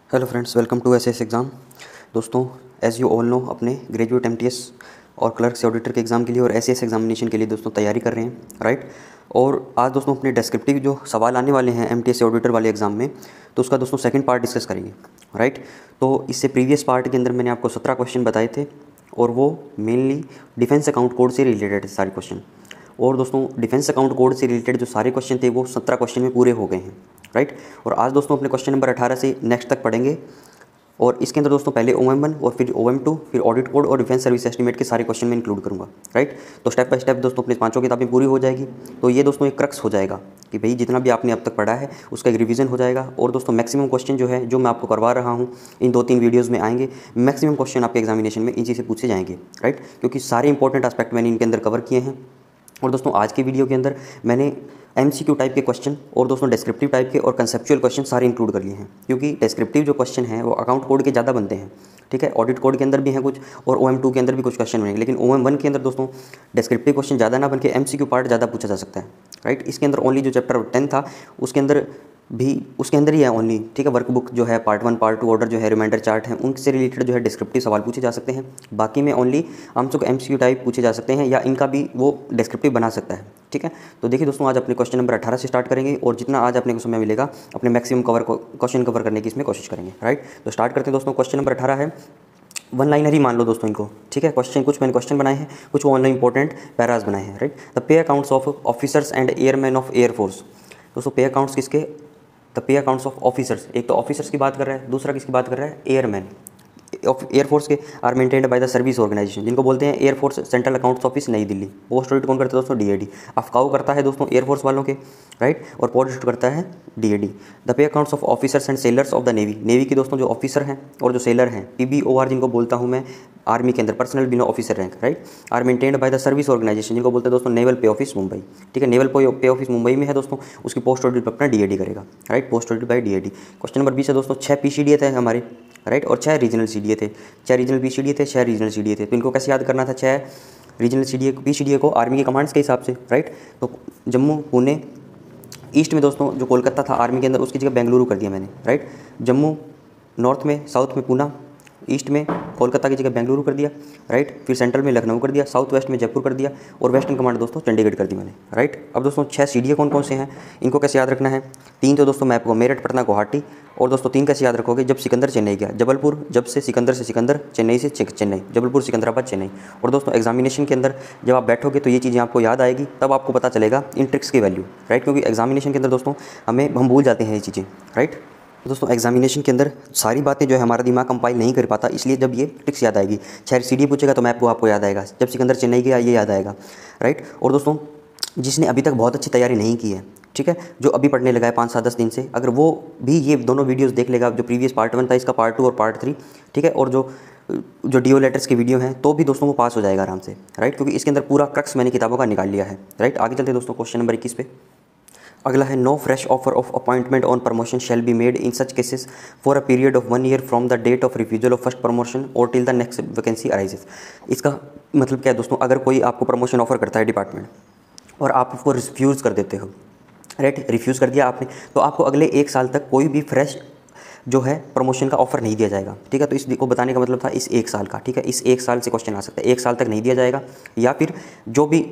Hello friends, welcome to SS exam. दोस्तों, as you all know, अपने graduate MTS और clerk से auditor के एग्ज़ाम के लिए और एसएस एग्जामिनेशन के लिए दोस्तों तैयारी कर रहे हैं, राइट। और आज दोस्तों अपने डेस्क्रिप्टिव जो सवाल आने वाले हैं एमटीएस से ऑडिटर वाले एग्ज़ाम में, तो उसका दोस्तों सेकंड पार्ट डिस्कस करेंगे, राइट। तो इससे प्रीवियस पार्ट के अंदर मैंने आपको 17 क्वेश्चन बताए थे और वो मेनली डिफेंस अकाउंट कोड से रिलेटेड है सारे क्वेश्चन। और दोस्तों डिफेंस अकाउंट कोड से रिलेटेड जो सारे क्वेश्चन थे वो 17 क्वेश्चन में पूरे हो गए हैं, राइट। और आज दोस्तों अपने क्वेश्चन नंबर 18 से नेक्स्ट तक पढ़ेंगे। और इसके अंदर दोस्तों पहले OM1 और फिर OM2, फिर ऑडिट कोड और डिफेंस सर्विस एस्टीमेट के सारे क्वेश्चन मैं इंक्लूड करूँगा, राइट। तो स्टेप बाय स्टेप दोस्तों अपनी पांचों किताबें पूरी हो जाएगी। तो ये दोस्तों एक क्रक्स हो जाएगा कि भाई जितना भी आपने अब तक पढ़ा है उसका एक रिवीजन हो जाएगा। और दोस्तों मैक्सिमम क्वेश्चन जो है जो मैं आपको करवा रहा हूँ इन 2-3 वीडियोज़ में आएंगे, मैक्सिमम क्वेश्चन आपके एग्जामिनेशन में इसी से पूछे जाएंगे, राइट। क्योंकि सारे इंपॉर्टेंट एस्पेक्ट मैंने इनके अंदर कवर किए हैं। और दोस्तों आज के वीडियो के अंदर मैंने MCQ टाइप के क्वेश्चन और दोस्तों डिस्क्रिप्टिव टाइप के और कंसेप्चुअल क्वेश्चन सारे इंक्लूड कर लिए हैं। क्योंकि डिस्क्रिप्टिव जो क्वेश्चन हैं वो अकाउंट कोड के ज़्यादा बनते हैं, ठीक है। ऑडिट कोड के अंदर भी हैं कुछ और OM2 के अंदर भी कुछ क्वेश्चन बनेंगे, लेकिन OM1 के अंदर दोस्तों डिस्क्रिप्टिव क्वेश्चन ज़्यादा ना बन के MCQ पार्ट ज़्यादा पूछा जा सकता है, राइट। इसके अंदर ओनली जो चैप्टर 10 था उसके अंदर ही है ओनली, ठीक है। वर्कबुक जो है पार्ट 1 पार्ट 2 ऑर्डर जो है रिमाइंडर चार्ट है उनसे रिलेटेड जो है डिस्क्रिप्टिव सवाल पूछे जा सकते हैं। बाकी में ओनली आमसो MCQ टाइप पूछे जा सकते हैं या इनका भी वो डिस्क्रिप्टिव बना सकता है, ठीक है। तो देखिए दोस्तों आज अपने क्वेश्चन नंबर 18 से स्टार्ट करेंगे और जितना आज अपने को समय मिलेगा अपने मैक्सिमम क्वेश्चन कवर करने की इसमें कोशिश करेंगे, राइट। तो स्टार्ट करते हैं दोस्तों। क्वेश्चन नंबर 18 है, वन लाइनर ही मान लो दोस्तों इनको, ठीक है। कुछ मैंने क्वेश्चन बनाए हैं, कुछ वो ऑनलाइन इंपॉर्टेंट पैराज बनाए हैं, right. The pay accounts of officers and airman of air force. दोस्तों पे अकाउंट्स किसके? The pay accounts of officers, एक तो ऑफिसर्स की बात कर रहा है, दूसरा किसकी बात कर रहा है? एयरमैन ऑफ एयरफोर्स के are maintained by the service organisation, जिनको बोलते हैं एयरफोर्स सेंट्रल अकाउंट्स ऑफिस नई दिल्ली। पोस्ट ऑडिट कौन करता है दोस्तों? DAD। अफकाओ करता है दोस्तों एयरफोर्स वालों के, राइट। और पोस्ट ऑडिट करता है DAD। The pay accounts of officers and sellers of the navy के दोस्तों जो ऑफिसर हैं और जो सेलर हैं, PBOR जिनको बोलता हूँ मैं आर्मी के अंदर, personnel below officer rank, right. Are maintained by the service organisation, जिनको बोलते हैं दोस्तों नेवल पे ऑफिस मुंबई, ठीक है। नेवल पे ऑफिस मुंबई में है दोस्तों, उसकी पोस्ट ऑडिट अपना DAD करेगा, right. Post audit bye DAD। Question number 20 है दोस्तों, 6 PCDA थे हमारे, राइट। और 6 रीजनल CDA थे, 6 रीजनल PCDA थे, 6 रीजनल CDA थे। तो इनको कैसे याद करना था? 6 रीजनल PCDA को आर्मी के कमांड्स के हिसाब से, राइट। तो जम्मू, पुणे, ईस्ट में दोस्तों जो कोलकाता था आर्मी के अंदर उसकी जगह बेंगलुरु कर दिया मैंने, राइट। जम्मू नॉर्थ में, साउथ में पूना, ईस्ट में कोलकाता की जगह बेंगलुरु कर दिया, राइट। फिर सेंट्रल में लखनऊ कर दिया, साउथ वेस्ट में जयपुर कर दिया और वेस्टर्न कमांड दोस्तों चंडीगढ़ कर दी मैंने, राइट। अब दोस्तों 6 CDA कौन कौन से हैं, इनको कैसे याद रखना है? 3 तो दोस्तों मैप को मेरठ, पटना, गुवाहाटी। और दोस्तों 3 कैसे याद रखोगे? जब सिकंदर चेन्नई गया, जबलपुर, जब से सिकंदर, चेन्नई से चेन्नई, जबलपुर, सिकंदराबाद, चेन्नई। और दोस्तों एग्जामिनेशन के अंदर जब आप बैठोगे तो ये चीज़ें आपको याद आएगी, तब आपको पता चलेगा इन ट्रिक्स की वैल्यू, राइट। क्योंकि एग्जामिनेशन के अंदर दोस्तों हम भूल जाते हैं ये चीज़ें, राइट। दोस्तों एग्जामिनेशन के अंदर सारी बातें जो है हमारा दिमाग कंपाइल नहीं कर पाता, इसलिए जब ये ट्रिक्स याद आएगी, 6 CDA पूछेगा तो मैप को आपको याद आएगा, जब सिकंदर चेन्नई गया ये याद आएगा, राइट। और दोस्तों जिसने अभी तक बहुत अच्छी तैयारी नहीं की है, ठीक है, जो अभी पढ़ने लगा है 5-7-10 दिन से, अगर वो भी ये दोनों वीडियोस देख लेगा, जो प्रीवियस पार्ट 1 था इसका पार्ट 2 और पार्ट 3, ठीक है, और जो DO लेटर्स के वीडियो हैं, तो भी दोस्तों वो पास हो जाएगा आराम से, राइट। क्योंकि इसके अंदर पूरा क्रक्स मैंने किताबों का निकाल लिया है, राइट। आगे चलते दोस्तों क्वेश्चन नंबर 21 पे। अगला है, no fresh offer of appointment on promotion shall be made in such cases for a period of 1 year from the date of refusal of first promotion और till the next vacancy arises. इसका मतलब क्या है दोस्तों? अगर कोई आपको promotion offer करता है डिपार्टमेंट और आप उसको रिफ्यूज़ कर देते हो, राइट, रिफ्यूज़ कर दिया आपने, तो आपको अगले 1 साल तक कोई भी फ्रेश जो है प्रमोशन का ऑफर नहीं दिया जाएगा, ठीक है। तो इसको बताने का मतलब था इस 1 साल का, ठीक है। इस 1 साल से क्वेश्चन आ सकता है, 1 साल तक नहीं दिया जाएगा, या फिर जो भी,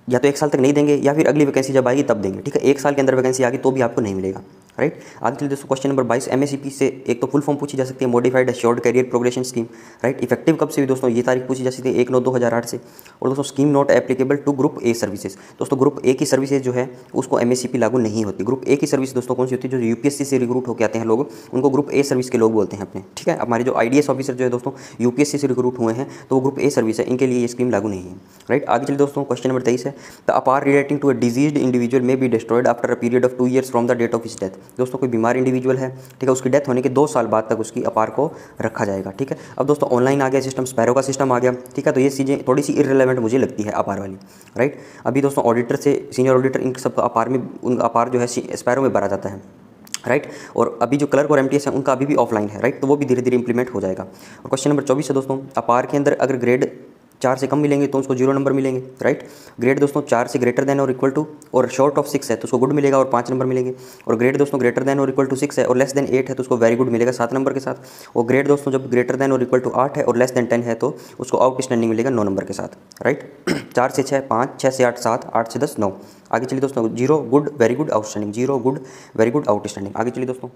या तो 1 साल तक नहीं देंगे या फिर अगली वैकेंसी जब आएगी तब देंगे, ठीक है। 1 साल के अंदर वैकेंसी आ गई तो भी आपको नहीं मिलेगा, राइट। आगे चलिए दोस्तों क्वेश्चन नंबर 22, MACP से एक तो फुल फॉर्म पूछी जा सकती है, modified assured career progression scheme, right. Effective कब से भी दोस्तों ये तारीख पूछी जा सकती है 1/9/2008 से। और दोस्तों scheme not applicable to group A services. दोस्तों ग्रुप A की सर्विसेज जो है उसको MACP लागू नहीं होती। ग्रुप A की सर्विस दोस्तों कौन सी होती है? जो UPSC से रिक्रूट होकर आते हैं लोग, उनको ग्रुप A सर्विस के लोग बोलते हैं अपने, ठीक है। हमारे जो IDS ऑफिसर जो है दोस्तों UPSC से रिक्रूट हुए हैं तो वो ग्रुप A सर्विस है, इनके लिए ये स्कीम लागू नहीं है, राइट। आगे चलिए दोस्तों क्वेश्चन नंबर 23 है, द अपार relating to a deceased individual may be destroyed after a period of 2 years from the date of his death. दोस्तों कोई बीमार इंडिविजुअल है, ठीक है, उसकी डेथ होने के 2 साल बाद तक उसकी अपार को रखा जाएगा, ठीक है। अब दोस्तों ऑनलाइन आ गया सिस्टम, स्पैरो का सिस्टम आ गया, ठीक है। तो ये चीज़ें थोड़ी सी इररिलेवेंट मुझे लगती है अपार वाली, राइट। अभी दोस्तों ऑडिटर से सीनियर ऑडिटर इन सब का अपार में, उनका अपार जो है स्पैरो में भरा जाता है, राइट। और अभी जो क्लर्क और MTS है उनका अभी भी ऑफलाइन है, राइट। तो वो भी धीरे धीरे इंप्लीमेंट हो जाएगा। और क्वेश्चन नंबर 24 है दोस्तों, अपार के अंदर अगर ग्रेड 4 से कम मिलेंगे तो उसको 0 नंबर मिलेंगे, राइट। ग्रेड दोस्तों 4 से ग्रेटर देन और इक्वल टू और शॉर्ट ऑफ 6 है तो उसको गुड मिलेगा और 5 नंबर मिलेंगे। और ग्रेड दोस्तों ग्रेटर देन और इक्वल टू 6 है और लेस देन 8 है तो उसको वेरी गुड मिलेगा 7 नंबर के साथ। और ग्रेड दोस्तों जब ग्रेटर देन और इक्वल टू 8 है और लेस देन 10 है तो उसको आउटस्टैंडिंग मिलेगा 9 नंबर के साथ, राइट। 4 से 6 5, 6 से 8 7, 8 से 10 9। आगे चलिए दोस्तों 0 good very good outstanding, 0 good very good outstanding. आगे चलिए दोस्तों,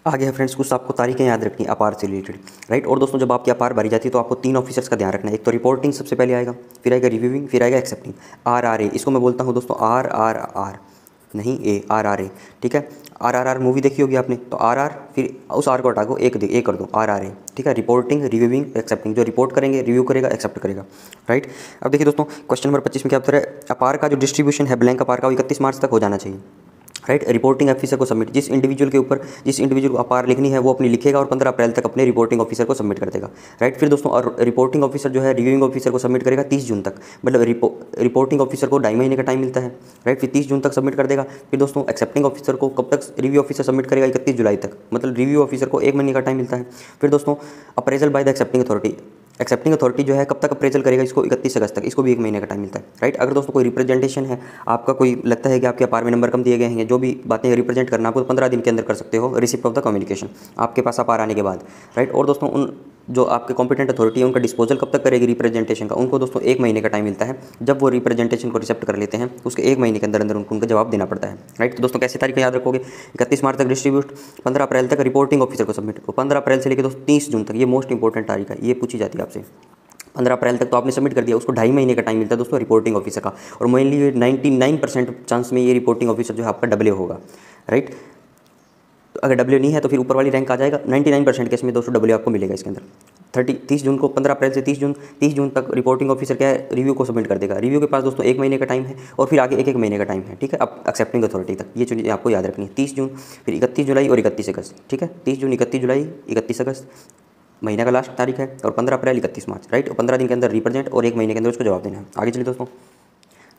आगे है फ्रेंड्स कुछ आपको तारीखें याद रखनी है अपार से रिलेटेड, राइट। और दोस्तों जब आपकी अपार भरी जाती है तो आपको 3 ऑफिसर्स का ध्यान रखना है। एक तो रिपोर्टिंग सबसे पहले आएगा, फिर आएगा रिव्यूइंग, फिर आएगा एक्सेप्टिंग। RRA इसको मैं बोलता हूँ दोस्तों RRR नहीं A, RRA, ठीक है। RRR मूवी देखी होगी आपने, तो RR फिर उस R को हटा को एक कर दो RRA, ठीक है। रिपोर्टिंग रिव्यूइंग एक्सेप्टिंग, जो रिपोर्ट करेंगे रिव्यू करेगा एक्सेप्ट करेगा, राइट। अब देखिए दोस्तों क्वेश्चन नंबर 25 में क्या उत्तर है। अपार का जो डिस्ट्रीब्यूशन है ब्लैंक अपार का 31 मार्च तक हो जाना चाहिए, राइट। रिपोर्टिंग ऑफिसर को सबमिट, जिस इंडिविजुअल के ऊपर जिस इंडिविजुअल को अपार लिखनी है वो अपनी लिखेगा और 15 अप्रैल तक अपने रिपोर्टिंग ऑफिसर को सबमिट कर देगा, राइट। फिर दोस्तों और रिपोर्टिंग ऑफिसर जो है रिव्यूइंग ऑफिसर को सबमिट करेगा 30 जून तक, मतलब रिपोर्टिंग ऑफिसर को 2.5 महीने का टाइम मिलता है, राइट। फिर 30 जून तक सबमिट कर देगा। फिर दोस्तों एक्सेप्टिंग ऑफिसर को कब तक रिव्यू ऑफिसर सबमिट करेगा 31 जुलाई तक, मतलब रिव्यू ऑफिसर को 1 महीने का टाइम मिलता है। फिर दोस्तों appraisal by the accepting authority, accepting authority जो है कब तक अप्रेजल करेगा इसको 31 अगस्त तक, इसको भी 1 महीने का टाइम मिलता है, राइट। अगर दोस्तों कोई रिप्रेजेंटेशन है, आपका कोई लगता है कि आपके अपार में नंबर कम दिए गए हैं, जो भी बातें रिप्रेजेंट करना आपको 15 दिन के अंदर कर सकते हो रिसिप्ट ऑफ द कम्युनिकेशन आपके पास अपार आने के बाद, राइट। और दोस्तों उन जो आपके कॉम्पिटेंट अथॉरिटी है उनका डिस्पोजल कब तक करेगी रिप्रेजेंटेशन का, उनको दोस्तों 1 महीने का टाइम मिलता है। जब वो रिप्रेजेंटेशन को रिसेप्ट कर लेते हैं उसके 1 महीने के अंदर अंदर उनको उनका जवाब देना पड़ता है, राइट। तो दोस्तों कैसे तारीख याद रखोगे, 31 मार्च तक डिस्ट्रीब्यूट, 15 अप्रैल तक रिपोर्टिंग ऑफिसर को सबमिट, 15 अप्रैल से लेकर दोस्तों 30 जून तक, ये मोस्ट इंपॉर्टेंट तारीख है, ये पूछी जाती है आपसे। 15 अप्रैल तक तो आपने सबमिट कर दिया, उसको 2.5 महीने का टाइम मिलता है दोस्तों रिपोर्टिंग ऑफिसर का। और मेनली 99% चांस में ये रिपोर्टिंग ऑफिसर जो है आपका डब्ल्यू होगा, राइट। तो अगर डब्ल्यू नहीं है तो फिर ऊपर वाली रैंक आ जाएगा। 99% केस में दोस्तों डब्ल्यू आपको मिलेगा इसके अंदर। 30 जून को 15 अप्रैल से 30 जून तक रिपोर्टिंग ऑफिसर क्या है रिव्यू को सबमिट कर देगा। रिव्यू के पास दोस्तों 1 महीने का टाइम है और फिर आगे 1 महीने का टाइम है, ठीक है। अब एक्सेप्टिंग अथॉरिटी तक ये चीज़ें आपको याद रखनी है। 30 जून फिर 31 जुलाई और 31 अगस्त, ठीक है। 30 जून 31 जुलाई 31 अगस्त महीने का लास्ट तारीख है और 15 अप्रैल 31 मार्च, राइट। और 15 दिन के अंदर रिप्रेजेंट और 1 महीने के अंदर उसको जवाब देना है। आगे चलिए दोस्तों,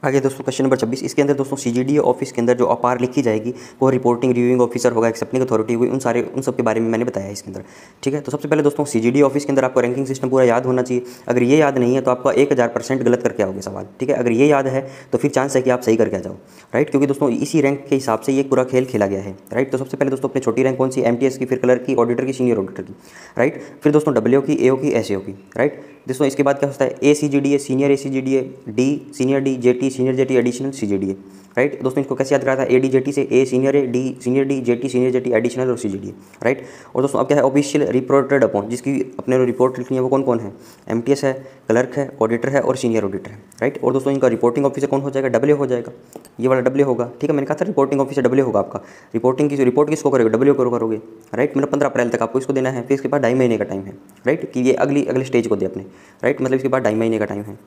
आगे दोस्तों क्वेश्चन नंबर 26, इसके अंदर दोस्तों CGDA ऑफिस के अंदर जो अपार लिखी जाएगी वो रिपोर्टिंग रिव्यूइंग ऑफिसर होगा, एक्सेप्टिंग अथॉरिटी हुई, उन सब के बारे में मैंने बताया है इसके अंदर, ठीक है। तो सबसे पहले दोस्तों CGDA ऑफिस के अंदर आपको रैंकिंग सिस्टम पूरा याद होना चाहिए। अगर ये याद नहीं है तो आपका 1000% गलत करके आओगे सवाल, ठीक है। अगर ये याद है तो फिर चांस है कि आप सही करके आ जाओ, राइट, क्योंकि दोस्तों इसी रैंक के हिसाब से ये पूरा खेल खेला गया है, राइट। तो सबसे पहले दोस्तों अपनी छोटी रैंक कौन सी, MTS की, फिर क्लर की, ऑडिटर की, सीनियर ऑडिटर की, राइट। फिर दोस्तों WO की, AO की, SAO की, राइट। दोस्तों इसके बाद क्या होता है ACGDA, senior ACGDA, D senior D, JT senior JT, additional CGDA, right. दोस्तों इसको कैसे याद करा था, AD से A senior A, D senior D, JT senior JT, additional और CGDA, राइट। और दोस्तों अब क्या है ऑफिशियल रिपोर्टेड अपॉन, जिसकी अपने रिपोर्ट लिखनी है वो कौन कौन है, MTS है, क्लर्क है, ऑडिटर है और सीनियर ऑडिटर है, राइट। और दोस्तों इनका रिपोर्टिंग ऑफिसर कौन हो जाएगा, WO हो जाएगा, ये वाला WO होगा, ठीक है। मैंने कहा था रिपोर्टिंग ऑफिसर WO होगा आपका। रिपोर्टिंग की रिपोर्ट किसको करोगे, WO को करोगे, राइट। मतलब 15 अप्रैल तक आपको इसको देना है। फिर इसके बाद 2.5 महीने का टाइम है, राइट, कि ये अगले स्टेज को दे अपने, राइट। मतलब इसके बाद 2.5 महीने का टाइम है,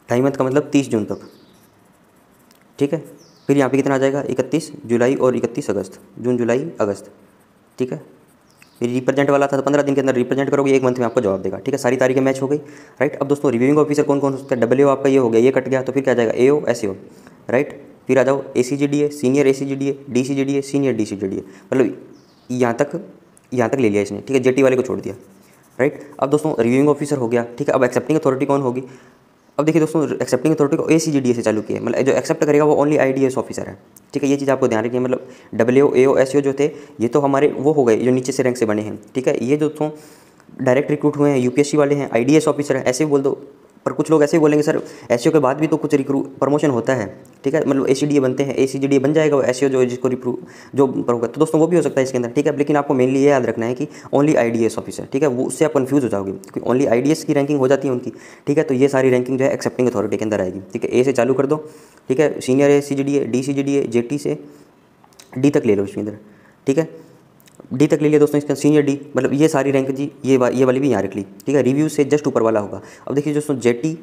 2.5 मंथ का मतलब 30 जून तक, ठीक है। फिर यहाँ पे कितना आ जाएगा 31 जुलाई और 31 अगस्त, जून जुलाई अगस्त, ठीक है। फिर रिप्रेजेंट वाला था तो 15 दिन के अंदर रिप्रेजेंट करोगे, 1 मंथ में आपको जवाब देगा, ठीक है। सारी तारीखें मैच हो गई, राइट। अब दोस्तों रिव्यूइंग ऑफिसर कौन कौन होता है, WO आपका ये हो गया, ये कट गया तो फिर क्या आ जाएगा AO SAO, राइट। फिर आ जाओ ACGDA, senior ACGDA, DCGDA, senior DCGDA, मतलब यहाँ तक ले लिया इसने, ठीक है। JT वाले को छोड़ दिया, राइट। अब दोस्तों रिव्यूइंग ऑफिसर हो गया, ठीक है। अब एक्सेप्टिंग अथॉरिटी कौन होगी, अब देखिए दोस्तों एक्सेप्टिंग अथॉरिटी को ACGDA से चालू किया है, मतलब जो एक्सेप्ट करेगा वो ओनली IDS ऑफिसर है, ठीक है। ये चीज़ आपको ध्यान रखिए, मतलब WO AO SAO जो थे ये तो हमारे वो हो गए जो नीचे से रैंक से बने हैं, ठीक है। ये जो दोस्तों डायरेक्ट रिक्रूट हुए हैं UPSC वाले हैं, IDS ऑफिसर है, ऐसे बोल दो। पर कुछ लोग ऐसे ही बोलेंगे सर SAO के बाद भी तो कुछ प्रमोशन होता है, ठीक है। मतलब ACDA बनते हैं, ACGDA बन जाएगा वो SAO जो जिसको जो होगा, तो दोस्तों वो भी हो सकता है इसके अंदर, ठीक है। लेकिन आपको मेनली ये याद रखना है कि ओनली IDS ऑफिसर, ठीक है। वो उससे आप कन्फ्यूज हो जाओगे क्योंकि ओनली IDS की रैंकिंग हो जाती है उनकी, ठीक है। तो ये सारी रैंकिंग जो है एक्सेप्टिंग अथॉरिटी के अंदर आएगी, ठीक है। A से चालू कर दो, ठीक है। सीनियर ACGDA, DCGDA, JT से D तक ले लो इसके अंदर, ठीक है। D तक ले लिया दोस्तों, इसका सीनियर D, मतलब ये सारी रैंक जी ये वाली भी यहाँ रख ली, ठीक है। रिव्यू से जस्ट ऊपर वाला होगा। अब देखिए दोस्तों JT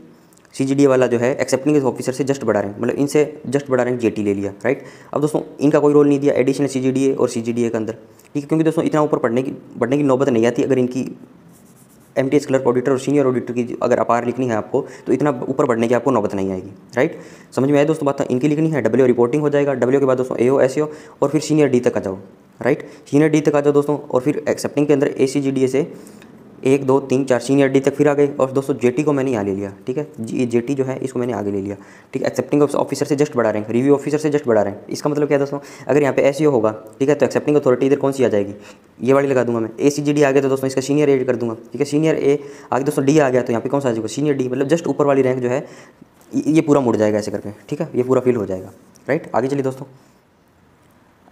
CGDA वाला जो है एक्सेप्टिंग ऑफिसर से जस्ट बड़ा रैंक, मतलब इनसे जस्ट बड़ा रैंक JT ले लिया, राइट। अब दोस्तों इनका कोई रोल नहीं दिया एडिशनल CGDA और CGDA के अंदर, ठीक है, क्योंकि दोस्तों इतना ऊपर बढ़ने की नौबत नहीं आती। अगर इनकी MTS क्लर्क ऑडिटर और सीनियर ऑडिटर की अगर अपार लिखनी है आपको तो इतना ऊपर बढ़ने की आपको नौबत नहीं आएगी, राइट। समझ में आया दोस्तों बात, इनकी लिखनी है WO रिपोर्टिंग हो जाएगा, WO के बाद दोस्तों AO SAO और फिर सीनियर D तक आ जाओ, राइट। सीनियर D तक आ जाओ दोस्तों, और फिर एक्सेप्टिंग के अंदर ACGDA से 1 2 3 4 सीनियर डी तक फिर आ गए। और दोस्तों जेटी को मैंने यहाँ ले लिया, ठीक है, जेटी जो है इसको मैंने आगे ले लिया, ठीक है। एक्सेप्टिंग ऑफिसर से जस्ट बड़ा रैंक, रिव्यू ऑफिसर से जस्ट बड़ा रैंक। इसका मतलब क्या है दोस्तों, अगर यहाँ पे एसईओ होगा, ठीक है, तो एक्सेप्टिंग अथॉरिटी इधर कौन सी आ जाएगी, ये वाली लगा दूंगा मैं। एसीजीडी आ गया तो दोस्तों इसका सीनियर एड कर दूंगा, ठीक है। सीनियर ए आगे दोस्तों डी आ गया तो यहाँ पे कौन सा आ जाएगा, सीनियर डी। मतलब जस्ट ऊपर वाली रैंक जो है ये पूरा मुड़ जाएगा ऐसे करके, ठीक है, ये पूरा फिल हो जाएगा, राइट। आगे चलिए दोस्तों,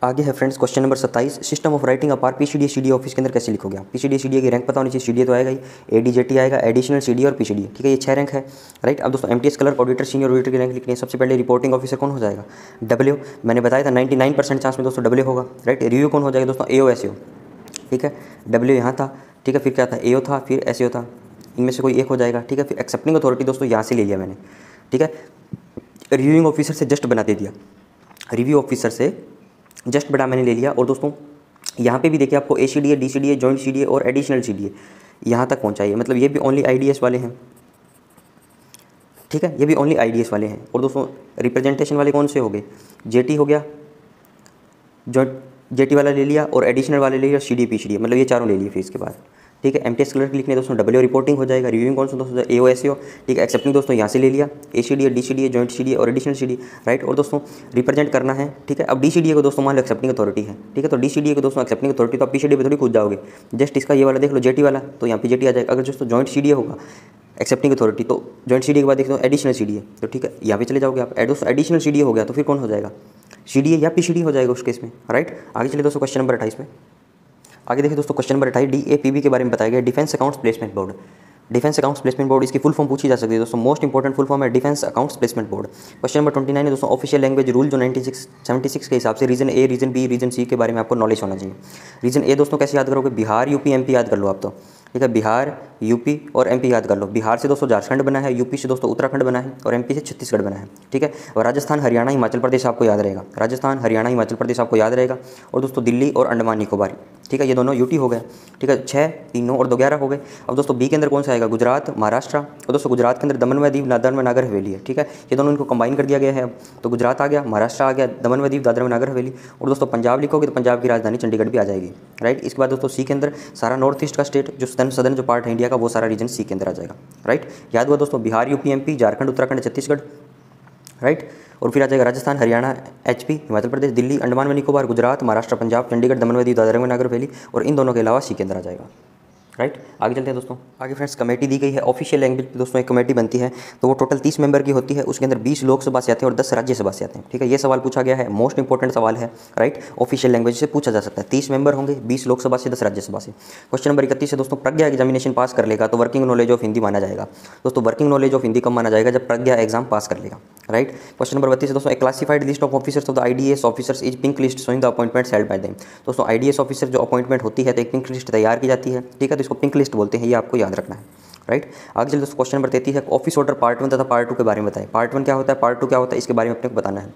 आगे है friends question number 27, system of writing अपार पीसीडी सीडी ऑफिस के अंदर कैसे लिखोगे आप। पीसीडी सीडी की रैंक पता होनी चाहिए, सीडी तो आएगा ही, एडीजेटी आएगा, एडिशनल सीडी और पीसीडी, ठीक है, ये 6 रैंक है, राइट। अब दोस्तों MTS clerk, auditor, senior auditor की रैंक लिखनी है। सबसे पहले रिपोर्टिंग ऑफिसर कौन हो जाएगा, डब्ल्यू। मैंने बताया था 99% चांस में दोस्तों डब्ल्यू होगा, राइट। रिव्यू कौन हो जाएगा दोस्तों, एओ एसईओ, ठीक है। डब्ल्यू यहाँ था, ठीक है, फिर क्या था, एओ था, फिर एसईओ था, इनमें से कोई एक हो जाएगा, ठीक है। फिर एक्सेप्टिंग अथॉरिटी दोस्तों यहाँ से ले लिया मैंने, ठीक है। रिव्यूइंग ऑफिसर से जस्ट बना दे दिया, रिव्यू ऑफिसर से जस्ट बड़ा मैंने ले लिया। और दोस्तों यहाँ पे भी देखिए आपको एसीडीए, डीसीडीए, जॉइंट सीडीए और एडिशनल सीडीए यहाँ तक पहुँचाइए, मतलब ये भी ओनली आईडीएस वाले हैं, ठीक है, ये भी ओनली आईडीएस वाले हैं। और दोस्तों रिप्रेजेंटेशन वाले कौन से हो गए, जेटी हो गया, जॉइंट जेटी वाला ले लिया, और एडिशनल वाले ले लिया, सीडी पीसीडी, मतलब ये चारों ले लिए। फिर इसके बाद, ठीक है, एमटीएस क्लर्क लिखने दोस्तों डब्ल्यू रिपोर्टिंग हो जाएगा। रिव्यूइंग कौन सा दोस्तों, एओ एसईओ, ठीक है। एक्सेप्टिंग दोस्तों यहाँ से ले लिया, एसीडीए, डीसीडीए, जॉइंट सीडीए और एडिशनल सीडी, राइट। और दोस्तों रिप्रेजेंट करना है, ठीक है। अब डीसीडीए को दोस्तों मान लो एक्सेप्टिंग अथॉरिटी है, ठीक है, तो डीसीडीए को दोस्तों एक्सेप्टिंग अथॉरिटी, तो आप पीसीडी पे थोड़ी कूद जाओगे, जस्ट इसका ये वाला देख लो जेटी वाला, तो यहाँ पे जेटी आ जाएगा। अगर दोस्तों जॉइंट सीडीए होगा एक्सेप्टिंग अथॉरिटी, तो जॉइंट सीडीए के बाद देखो एडिशनल सीडीए, तो ठीक है, यहाँ पे चले जाओगे आप। एडिशनल सीडीए हो गया तो फिर कौन हो जाएगा, सीडीए या पीसीडी हो जाएगा उस केस में, राइट। आगे चलिए दोस्तों क्वेश्चन नंबर 28 में। आगे देखिए दोस्तों क्वेश्चन नंबर 28 डीएपीबी के बारे में बताया गया, defence accounts placement board. Defence accounts placement board, इसकी फुल फॉर्म पूछी जा सकती है दोस्तों, मोस्ट इंपॉर्टेंट फुल फॉर्म है defence accounts placement board. Question number 29 है दोस्तों, ऑफिशियल लैंग्वेज रूल जो 1976 के हिसाब से रीजन ए, रीजन बी, रीजन सी के बारे में आपको नॉलेज होना चाहिए। रीजन ए दोस्तों कैसे याद करोगे, बिहार, यूपी, एमपी याद कर लो आप तो, ठीक है, बिहार, यूपी और एमपी याद कर लो। बिहार से दोस्तों झारखंड बना है, यूपी से दोस्तों उत्तराखंड बना है और एमपी से छत्तीसगढ़ बना है, ठीक है। और राजस्थान, हरियाणा, हिमाचल प्रदेश आपको याद रहेगा, राजस्थान, हरियाणा, हिमाचल प्रदेश आपको याद रहेगा। और दोस्तों दिल्ली और अंडमान निकोबार, ठीक है, ये दोनों यूटी हो गए, ठीक है, 6, 3, 9 और 2, 11 हो गए। अब दोस्तों बी के अंदर कौन सा आएगा, गुजरात, महाराष्ट्र। और दोस्तों गुजरात के अंदर दमन व दीव, दादरा व नागर हवेली है, ठीक है, ये दोनों इनको कंबाइन कर दिया गया है। अब तो गुजरात आ गया, महाराष्ट्र आ गया, दमन व दीव, दादरा व नागर हवेली। और दोस्तों पंजाब लिखोगे तो पंजाब की राजधानी चंडीगढ़ भी आ जाएगी, राइट। इसके बाद दोस्तों सी के अंदर सारा नॉर्थ ईस्ट का स्टेट जो सदर्न जो पार्ट है इंडिया का, वो सारा रीजन सी के अंदर आ जाएगा, राइट। याद हुआ दोस्तों, Bihar, UP, MP, Jharkhand, Uttarakhand, Chhattisgarh, right. और फिर आ जाएगा राजस्थान, हरियाणा, एचपी, हिमाचल प्रदेश, दिल्ली, अंडमान व निकोबार, गुजरात, महाराष्ट्र, पंजाब, चंडीगढ़, दमन व दीव, दादरा व नगर हवेली, और इन दोनों के अलावा सी के अंदर आ जाएगा, राइट। आगे चलते हैं दोस्तों। आगे फ्रेंड्स कमेटी दी गई है, ऑफिशियल लैंग्वेज दोस्तों एक कमेटी बनती है, तो वो टोटल 30 मेंबर की होती है। उसके अंदर 20 लोकसभा से आते हैं और 10 राज्यसभा से आते हैं, ठीक है। ये सवाल पूछा गया है, मोस्ट इंपॉर्टेंट सवाल है, राइट। ऑफिशियल लैंग्वेज से पूछा जा सकता है। 30 मेंबर होंगे, 20 लोकसभा से, 10 राज्यसभा से। क्वेश्चन नंबर 31 है दोस्तों, प्रज्ञा एग्जामिनेशन पास कर लेगा तो वर्किंग नॉलेज ऑफ हिंदी माना जाएगा। दोस्तों वर्किंग नॉलेज ऑफ हिंदी कब माना जाएगा, जब प्रज्ञा एग्जाम पास कर लेगा, राइट। क्वेश्चन नंबर 32 है दोस्तों, a classified list of officers of the IDS officers is pink list showing the appointments held by them. दोस्तों आईडीएस ऑफिसर जो अपॉइंटमेंट होती है तो एक पिंक लिस्ट तैयार की जाती है, ठीक है, तो इसको पिंक लिस्ट बोलते हैं, ये आपको याद रखना है, राइट। आगे चलिए दोस्तों क्वेश्चन नंबर 33 है, ऑफिस ऑर्डर पार्ट 1 तथा पार्ट 2 के बारे में बताएं। पार्ट 1 क्या होता है, पार्ट 2 क्या होता है, इसके बारे में अपने को बताना है,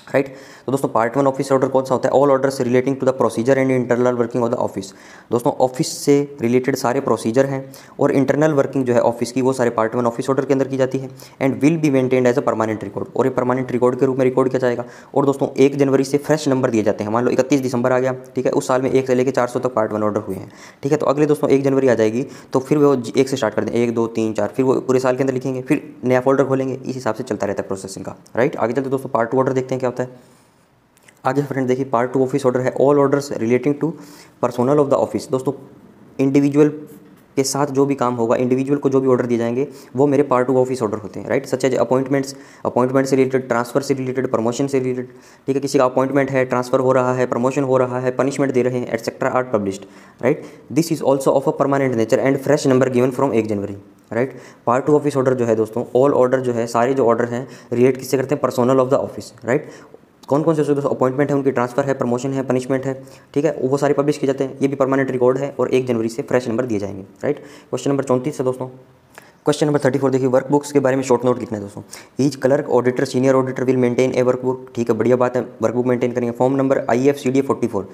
राइट। तो दोस्तों पार्ट 1 ऑफिस ऑर्डर कौन सा होता है, all orders relating to the procedure and internal working of the office. दोस्तों ऑफिस से रिलेटेड सारे प्रोसीजर हैं और इंटरनल वर्किंग जो है ऑफिस की, वो सारे पार्ट 1 ऑफिस ऑर्डर के अंदर की जाती है। And will be maintained as a permanent record, और ये परमानेंट रिकॉर्ड के रूप में रिकॉर्ड किया जाएगा। और दोस्तों 1 जनवरी से फ्रेश नंबर दिए जाते हैं, मान लो 31 दिसंबर आ गया, ठीक है, उस साल में 1 से लेकर 400 तक पार्ट 1 ऑर्डर हुए हैं, ठीक है। तो अगले दोस्तों 1 जनवरी आ जाएगी तो फिर वो 1 से स्टार्ट कर दें, 1, 2, 3, 4, फिर वो पूरे साल के अंदर लिखेंगे, फिर नया फोल्डर खोलेंगे, इस हिसाब से चलता रहता है प्रोसेसिंग का, राइट। आगे चलते दोस्तों पार्ट 2 ऑर्डर देखते हैं क्या होता है। आगे फ्रेंड देखिए पार्ट 2 ऑफिस ऑर्डर है, all orders relating to personnel of the office. दोस्तों इंडिविजुअल के साथ जो भी काम होगा, इंडिविजुअल को जो भी ऑर्डर दिए जाएंगे वो मेरे पार्ट 2 ऑफिस ऑर्डर होते हैं, right. Such as appointments, appointment से रिलेटेड, ट्रांसफर से रिलेटेड, प्रमोशन से रिलेटेड, ठीक है, किसी का अपॉइंटमेंट है, ट्रांसफर हो रहा है, प्रमोशन हो रहा है, पनिशमेंट दे रहे हैं, etcetera are published, right. This is also of a permanent nature and fresh number given from 1 January, right. Part 2 office order जो है दोस्तों, ऑल ऑर्डर जो है, सारे जो ऑर्डर हैं रिलेट किससे करते हैं, personnel of the office, right. कौन कौन से दोस्तों अपॉइंटमेंट है, उनकी ट्रांसफर है, प्रमोशन है, पनिशमेंट है, ठीक है, वो सारे पब्लिश किए जाते हैं। ये भी परमानेंट रिकॉर्ड है और 1 जनवरी से फ्रेश नंबर दिए जाएंगे, राइट। क्वेश्चन नंबर 34 है दोस्तों, क्वेश्चन नंबर 34 देखिए, वर्कबुक्स के बारे में शॉर्ट नोट लिखना है दोस्तों। Each clerk, auditor, senior auditor will maintain A workbook. ठीक है, बढ़िया बात है, वर्कबुक मेंटेन करेंगे। फॉर्म नंबर IFCDA 44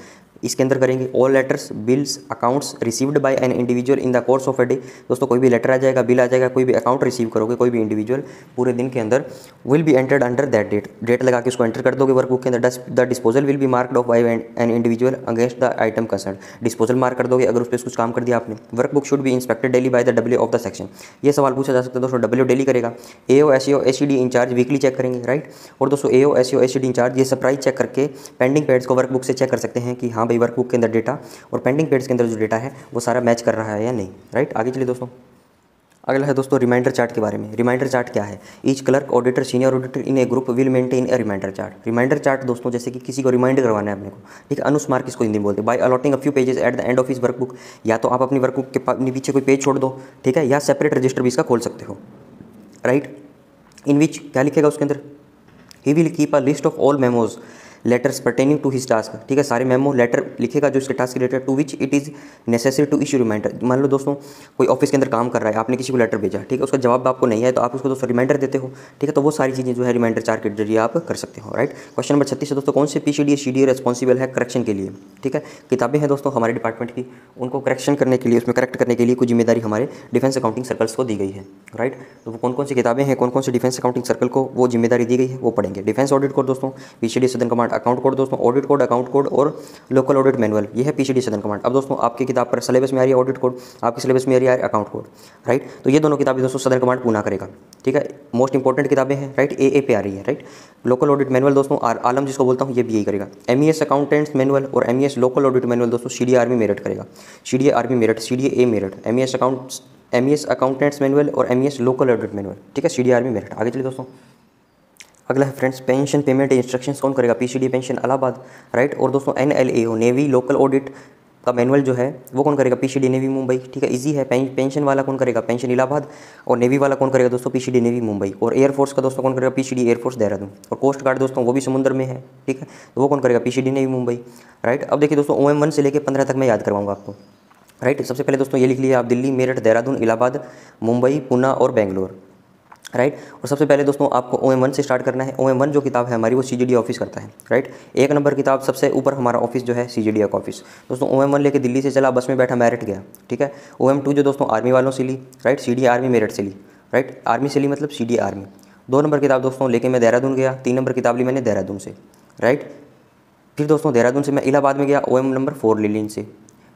इसके अंदर करेंगे। All letters, bills, accounts received by an individual in the course of a day. दोस्तों कोई भी लेटर आ जाएगा, बिल आ जाएगा, कोई भी अकाउंट रिसीव करोगे, कोई भी इंडिविजुअल पूरे दिन के अंदर, will be entered under that date. Date लगा के उसको एंटर कर दोगे वर्कबुक के अंदर। The disposal will be marked off by an individual against the item concern. Disposal mark कर दोगे अगर उस पर कुछ काम कर दिया आपने। Workbook should be inspected daily by the W of the section. ये सवाल पूछा जा सकता है दोस्तों, W डेली करेगा। AO SEO SED incharge weekly check करेंगे, राइट। और दोस्तों AO SEO SED इंचार्ज ये सरप्राइज चेक करके पेंडिंग पेड्स को वर्कबुक से चेक कर सकते हैं कि हाँ भाई वर्कबुक के अंदर डेटा और पेंडिंग पेड्स के अंदर जो डेटा है वो सारा मैच कर रहा है या नहीं, राइट। आगे चलिए दोस्तों, अगला है दोस्तों रिमाइंडर चार्ट के बारे में। रिमाइंडर चार्ट क्या है? Each clerk, auditor, senior auditor in a group will maintain a reminder chart. Reminder chart दोस्तों जैसे कि किसी को रिमाइंड करवाना है अपने को, ठीक है, अनुस्मारक इसको हिंदी में बोलते हैं। By allotting a few pages at the end of his workbook. या तो आप अपनी वर्कबुक के पीछे कोई पेज छोड़ दो, ठीक है, या सेपरेट रजिस्टर भी इसका खोल सकते हो, राइट। इन विच क्या लिखेगा उसके अंदर? He will keep a list of all memos letters pertaining to his task. ठीक है, सारे मेमो लेटर लिखेगा जो इसके टास्क रिलेटेड, to which it is necessary to issue reminder. मान लो दोस्तों कोई ऑफिस के अंदर काम कर रहा है, आपने किसी को लेटर भेजा, ठीक है, उसका जवाब आपको नहीं है तो आप उसको दोस्तों रिमाइंडर देते हो, ठीक है, तो वो सारी चीज़ें जो है रिमाइंडर चार्ट के जरिए आप कर सकते हो, राइट। क्वेश्चन नंबर 36 है दोस्तों, कौन से PCD CDA रिस्पॉन्सिबल है करेक्शन के लिए? ठीक है, किताबें हैं दोस्तों हमारे डिपार्टमेंट की, उनको करेक्शन करने के लिए, उसमें करेक्ट करने के लिए कुछ जिम्मेदारी हमारे डिफेंस अकाउंटिंग सर्कल्स को दी गई है, राइट। तो वो कौन कौन सी किताबें हैं, कौन कौन से डिफेंस अकाउंटिंग सर्कल को वो जिम्मेदारी दी गई है वो पढ़ेंगे। डिफेंस ऑडिट कोड दोस्तों, PCD सदन कमांड, अकाउंट कोड दोस्तों, ऑडिट कोड, अकाउंट कोड और लोकल ऑडिट मैनुअल, ये है PCD सदन कमांड। अब दोस्तों आपकी किताब पर सिलेबस में आ रही है ऑडिट कोड, आपके सिलेबस में आ रही है अकाउंट कोड, राइट। तो ये दोनों किताबें दोस्तों सदन कमांड पूना करेगा, ठीक है, मोस्ट इंपॉर्टेंट किताबें हैं, राइट। AA पे आ रही है, राइट। लोकल ऑडिट मैनुअल दोस्तों आलम जिसको बोलता हूँ ये भी यही करेगा। MES अकाउंटेंट्स मैनुअल और MES लोकल ऑडिट मैनुअल दोस्तों CDA आर्मी मेरठ करेगा। CDA army Meerut, CDA A Meerut, MES accountants manual और MES लोकल ऑडिट मैनुअल, ठीक है, CDA आर्मी मेरठ। आगे चलिए दोस्तों, अगला है फ्रेंड्स पेंशन पेमेंट इंस्ट्रक्शंस कौन करेगा? PCD pension Allahabad, right. और दोस्तों NLAO नेवी लोकल ऑडिट का मैनुअल जो है वो कौन करेगा? PCD नेवी मुंबई, ठीक है, इजी है। पेंशन वाला कौन करेगा? पेंशन इलाहाबाद। और नेवी वाला कौन करेगा दोस्तों? PCD navy Mumbai. और एयरफोर्स का दोस्तों कौन करेगा? PCD air force Dehradun. और कोस्ट गार्ड दोस्तों वो भी समुद्र में है, ठीक है, तो वो कौन करेगा? PCD navy Mumbai, right. अब देखिए दोस्तों OM1 से लेकर 15 तक मैं याद करवाऊंगा आपको, राइट। सबसे पहले दोस्तों ये लिख लिया आप, दिल्ली, मेरठ, देहरादून, इलाहाबाद, मुंबई, पुणे और बेंगलोर, राइट। और सबसे पहले दोस्तों आपको OM1 से स्टार्ट करना है। OM1 जो किताब है हमारी वो CGD ऑफिस करता है, राइट। 1 नंबर किताब सबसे ऊपर हमारा ऑफिस जो है CGD का ऑफिस। दोस्तों OM1 लेके दिल्ली से चला, बस में बैठा, मेरठ गया, ठीक है। OM2 जो दोस्तों आर्मी वालों से ली, राइट, CDA आर्मी मेरठ से ली, राइट, आर्मी से ली मतलब CDA आर्मी। 2 नंबर किताब दोस्तों लेके मैं देहरादून गया, 3 नंबर किताब ली मैंने देहरादून से, राइट। फिर दोस्तों देहरादून से मैं इलाहाबाद में गया, OM नंबर 4 ले ली इनसे।